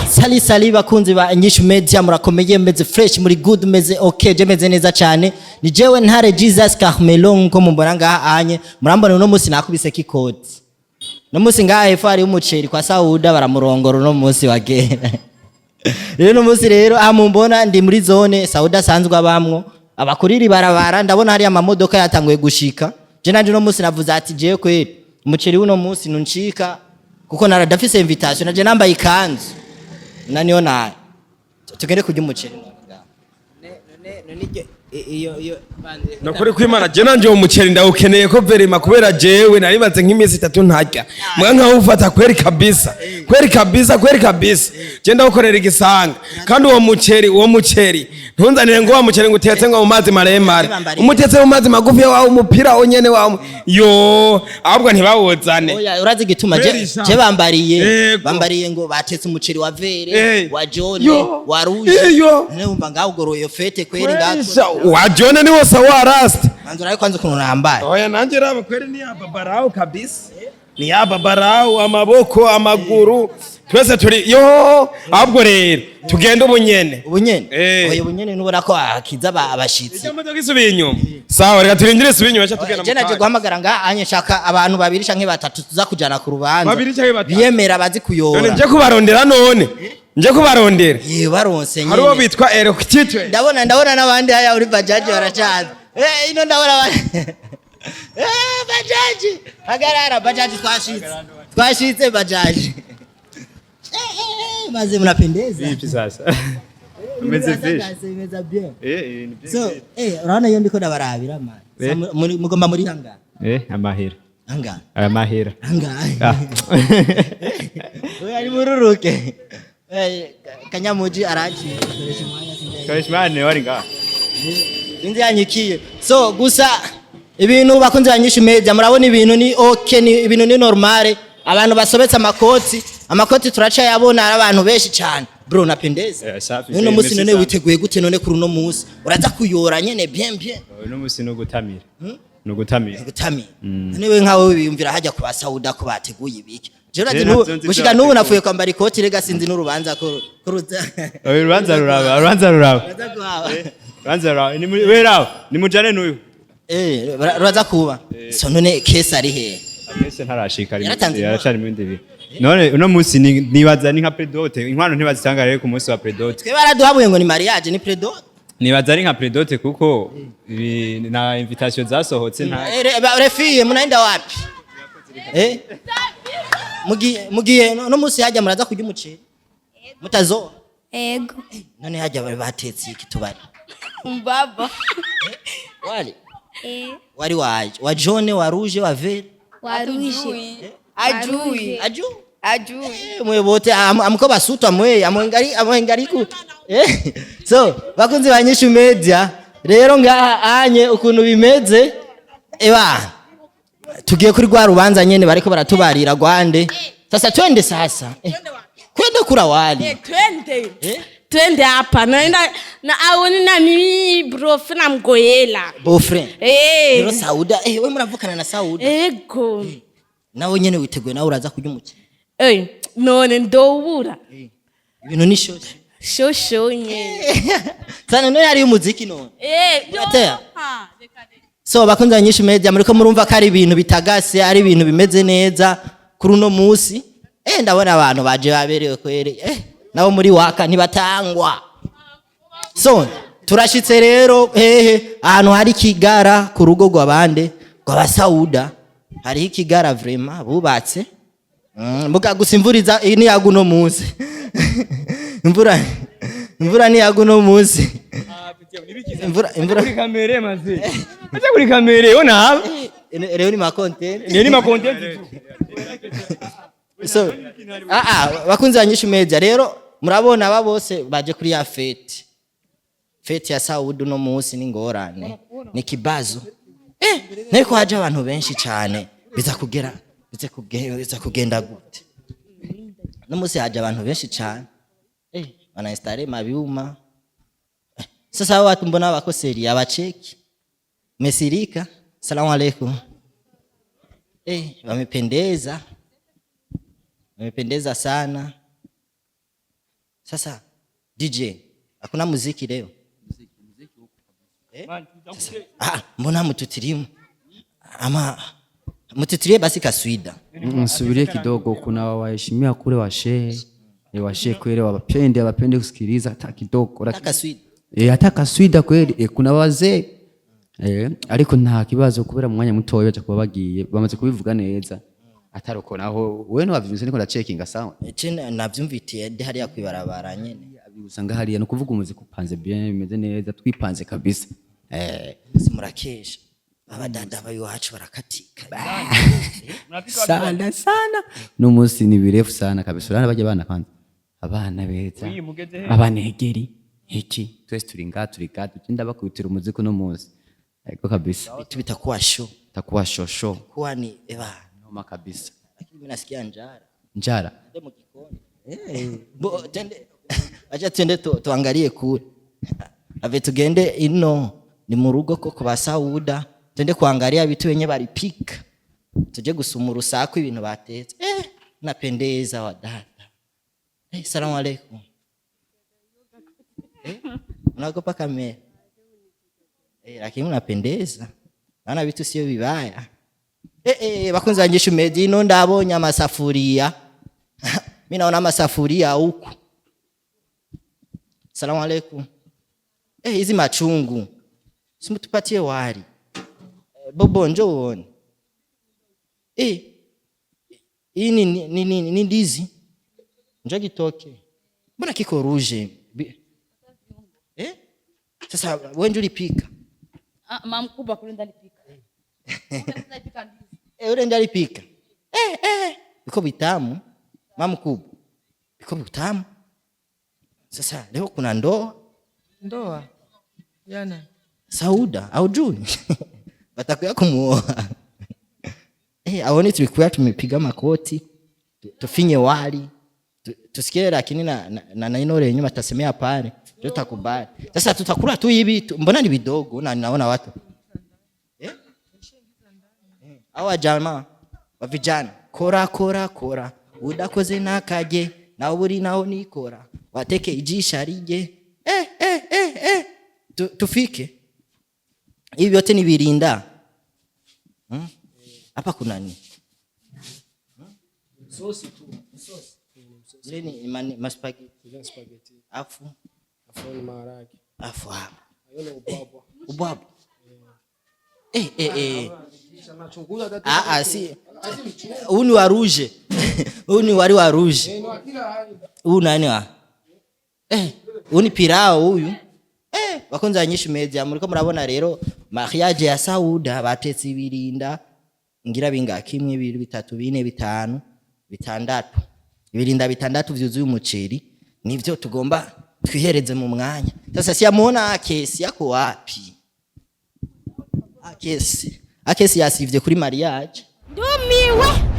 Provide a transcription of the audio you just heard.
Sali bakunzi ba Inyishu Media murakomeye meze fresh muri good meze okay je meze neza cyane ni jewe ntare Jesus Carmelo nko mumbona ngaha anye murambona no musi nakubise kikoti no musi ngaha efa ari umuceri kwa Sauda baramurongora no musi wagera rero no musi rero amumbona ndi muri zone Sauda sanzwe abamwo abakuriri barabara ndabona hari amamodoka yatanguye gushika je nanje no musi navuze ati je kweri umuceri uno musi nuncika kuko naradafise invitation naje nambaye ikanzu naniyo na tugende kujya umuceri iyo nakuri kwimana je nanje umuceri ndawukeneye ko verima kubera jewe narimaze nk'imisi 3 ntarya mwanka ufata kweri kabisa je ndawukorera igisanga kandi uwo muceri ntunzanire ngo wa muceri ngutetse ngo mu mazi maremare umutetse mu mazi magufi wawe umupira onyene wawe yo ahubwo ntibawuzane oya urazi gituma je bambariye ngo batetse umuceri wa vere wa jone wa rouge numva ngawugoroye fete kweri ngato wa jone ni wose wa rast manzo nayo kwanza kuno nambaye oya nanje raba kweri ni ababarao kabisa ni ababarao amaboko amaguru twese turi yo ahubwo rero tugenda ubunyene oya ubunyene nubona ko akiza abashitsi cyamaze gisubiye inyuma sawa reka turindire subiye inyuma cha tugenda je naje guhamagara nga anye shaka abantu babiri canke batatu tuza kujana ku rubanza biyemera bazi kuyora none nje kubarondera baronse nyine hariho bitwa electric ndabona nabandi haya uri bajaji baracaza ino ndabona bajaji hagarara bajaji twashitse bajaji maze mnapendeza vipi sasa umeze fresh imeza bien so urabona yo ndiko ndabarabira man mugomba muri hanga amahera oya ari mururuke kanyamuji araji Karishmane wari nga inzi yanyikiye so gusa ibintu bakunze banyisha media murabona ibintu ni okay ni ibintu ni normale abantu basobetse amakoti turaca yabona ari abantu benshi cyane bro napendeza none musi none witeguye gute none kuri uno musi uraza kuyora nyene bien uno musi no gutamira niwe nkawe biyumvira hajya ku Sauda ko bateguye ibiki je urazi gushika nubu nafuye kwambara ikoti rega sinzi n'urubanza ko ruza urubanza ruraba ni weraho ni mujane n'uyu uraza kuba so none kesa ari he kesa ntarashika yaracari mu bindi none uno musi nibaza ni nka predote inkwano ntibazitanga rero ku musi wa predote twe baraduhabuye ngo ni mariage ni predote nibaza ari nka predote kuko na invitation zasohotse nta refiye munaenda wapi mugiye no musi hajya muraza kujya umuceri mutazo ego none hajya batetse iki tubari baba wari wa jone wa rouge wa vert wa rouge ajui mwe bote amko basutwa mwe amwengari ku so bakunzi banyisha media rero ngaha anye ukuntu bimeze tugiye kuri gwa rubanza nyene bariko baratubarira gwande sasa twende kwende kura wali twende hapa na aoni na mimi boyfriend amgoyela rero Sauda we muravukana na Sauda ego nawe nyene witeguye nawe uraza kujya umuki none ndobura ibintu ni shosho nyene sana none hari umuziki none so bakunze Inyishu Media muriko murumva ko ari ibintu bitagase ari ibintu bimeze neza kuri uno musi ndabona abantu baje baberewe kwere nabo muri waka ntibatangwa so turashitse rero ahantu hari kigara ku rugo rw'abande rw'abasauda hari ikigara vraiment bubatse mbuga gusimvuriza ni yaguno musi imvura ni yaguno musi imvura kuri kamera maze acha kuri kamera ona rero ni makontent so bakunze Inyishu Media rero murabona aba bose baje kuri ya fete ya Sauda no musi ni ngorane ni kibazo niko haje abantu benshi cyane biza kugenda gute no musi haje abantu benshi cyane bana installe mabiuma sasa watu mbona wako seri abacheki mesirika salamu alaykum wamependeza sana Sasa DJ, hakuna muziki leo? Mbona mtutirimu? Ama mtutirie basi kaswida. Subirie kidogo, kuna waheshimiwa kule washehe kweli wapende kusikiliza hata kidogo. Kaswida. Hata kaswida kweli kuna wazee. Ariko nta kibazo kubera mu mwanya muto baje kuba bagiye bamaze kubivuga neza. Ataroko naho wewe wavyumvise niko ndacekinga sawa. Cene navyumvitiye ndi hariya kwibarabara nyene. Abusanga hariya no kuvuga umuziki upanze bien bimeze neza twipanze kabisa. Murakesha. Abadada bayo barakatika. Sana. No musi ni birefu sana kabisa. Urana baje bana kwanza. Abana beza. Abanegeri. Iki twese turi tucinda bakubitira umuziki no munsi. Ego kabisa. Vitu vitakuwa show. Takuwa show. Kuwa ni noma kabisa. Lakini mimi nasikia njara. Ndio mkikoni. Tende. Acha twende tuangalie kule. Ave tugende ino ni mu rugo koko basauda. Tende kuangalia vitu wenye baripika. Tuje gusuma urusaku ibintu batetse. Napendeza wadada. Salamu alaykum. Unaogopa kamera? Lakini unapendeza. Maana vitu sio vibaya. Bakunzi ba INYISHU Media ino ndabonye amasafuria. Mimi naona amasafuria huku. Salamu alaykum. Hizi machungu. Simutupatie wali. Bobo njoo uone. Hii ni ndizi. Njoo kitoke. Mbona kiko rouge? Sasa wewe ndio ulipika? Mama mkubwa kule ndani pika. Ule ndio alipika. Biko bitamu. Mama mkubwa. Biko bitamu. Sasa leo kuna ndoa. Yana. Sauda au Juni. Batakuya kumuoa. Aone tulikuwa tumepiga makoti. Tufinye wali. Tusikie lakini na inore nyuma tasemea pale. Tutakubali. Sasa tutakula tu hivi, mbona ni vidogo na ninaona watu. Hawa jamaa wa vijana, kora. Udakoze nakaje, na uburi nao nikora. Wateke ijisha rije. Tufike. Hivi yote ni virinda. Hapa kuna nini? Sosi tu, sosi. Ile ni maspaghetti. Afu ni maharage. Afu hapa. Ayona ubwabwa. Si. Huu ni wa rouge. Huu ni wali wa rouge. Huu nani wa? Huu ni pirao huyu. Bakunzi ba INYISHU Media muriko murabona rero mariage ya Sauda batetse ibirinda ngira binga 1 2 3 4 5 6 ibirinda 6 vyuzuye umuceri nivyo tugomba twihereze mu mwanya. Sasa siamuona akesi yako wapi? Akesi yasivye kuri mariage. Ndumiwe.